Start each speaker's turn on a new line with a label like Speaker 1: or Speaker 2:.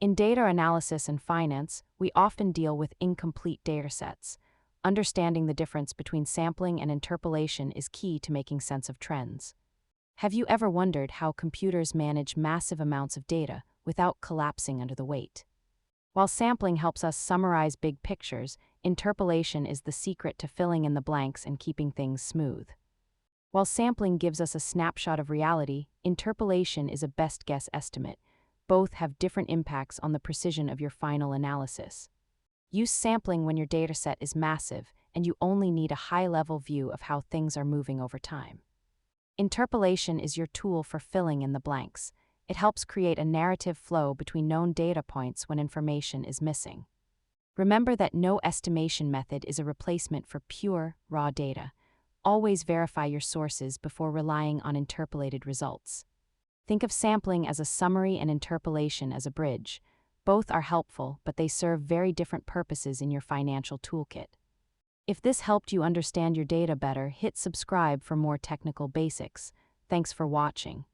Speaker 1: In data analysis and finance, we often deal with incomplete datasets. Understanding the difference between sampling and interpolation is key to making sense of trends. Have you ever wondered how computers manage massive amounts of data without collapsing under the weight? While sampling helps us summarize big pictures, interpolation is the secret to filling in the blanks and keeping things smooth. While sampling gives us a snapshot of reality, interpolation is a best guess estimate. Both have different impacts on the precision of your final analysis. Use sampling when your dataset is massive and you only need a high-level view of how things are moving over time. Interpolation is your tool for filling in the blanks. It helps create a narrative flow between known data points when information is missing. Remember that no estimation method is a replacement for pure, raw data. Always verify your sources before relying on interpolated results. Think of sampling as a summary and interpolation as a bridge. Both are helpful, but they serve very different purposes in your financial toolkit. If this helped you understand your data better, hit subscribe for more technical basics. Thanks for watching.